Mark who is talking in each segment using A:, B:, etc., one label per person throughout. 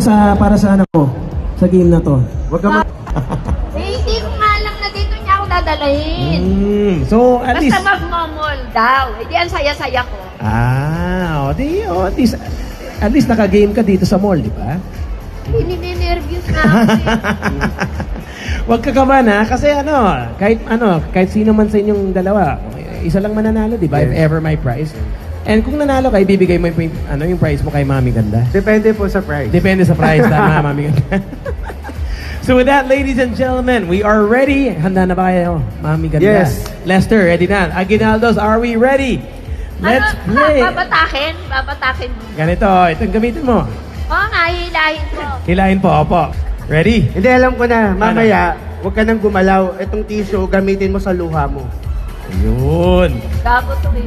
A: para sa anak ko sa game na to.
B: Wag ka
C: Hindi ko nga alam na dito niya ako dadalhin.
A: So, at
C: Basta
A: least...
C: mag-mall daw. Hindi ang saya-saya ko.
A: At least naka-game ka dito sa mall, di ba?
C: Nininervyos na ako.
A: Huwag ka kabahan ha, kasi kahit sino man sa inyong dalawa, isa lang mananalo, di ba? If
B: Yes.
A: ever my prize. And kung nanalo ka, ibibigay mo yung prize mo kay Mami Ganda.
B: Depende po sa price.
A: Depende sa prize, tama, Mami Ganda. So with that, ladies and gentlemen, we are ready. Handa na ba kayo, Mami Ganda?
B: Yes.
A: Lester, ready na. Aguinaldos, are we ready? Let's play.
C: Babatakin? Babatakin mo.
A: Ganito, itong gamitin mo.
C: Oo nga, hilahin ko.
A: Hilahin po, opo. Ready?
B: Hindi, alam ko na. Mamaya, huwag ka nang gumalaw. Itong tissue, gamitin mo sa luha mo.
A: Ayun.
C: Gago to eh.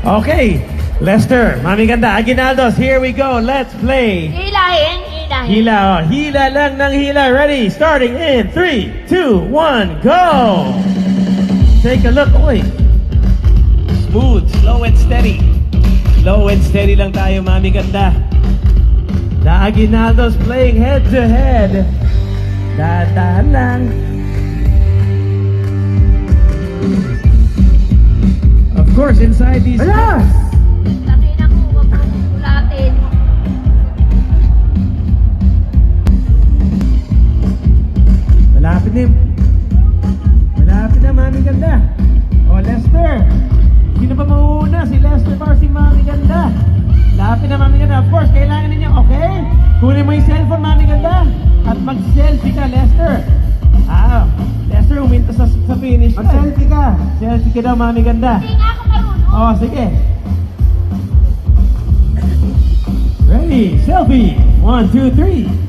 A: Okay, Lester, Mami Ganda, Aguinaldos, here we go. Let's play.
C: Hilahin, hilahin.
A: Hila, hila lang ng hila. Ready? Starting in 3, 2, 1, go! Take a look. Uy. Smooth, slow and steady. Slow and steady lang tayo, Mami Ganda. The Aguinaldos playing head to head. Dahan lang. Of course, inside these...
B: Ala!
C: Tangina ko, huwag mo kukulatin.
A: Malapit na Malapit na, Mami Ganda. O, Lester. Sino ba mauuna? Si Lester ba or si Mami Ganda? Lapit na, Mami Ganda. Of course, kailangan ninyo, okay? Kunin mo yung cellphone, Mami Ganda. At mag-selfie ka, Lester. Lester, uminto sa finish.
B: Mag-selfie ka.
A: Selfie ka daw, Mami Ganda.
C: Hindi nga ako marunong.
A: Oh, sige. Ready, selfie. 1, 2, 3.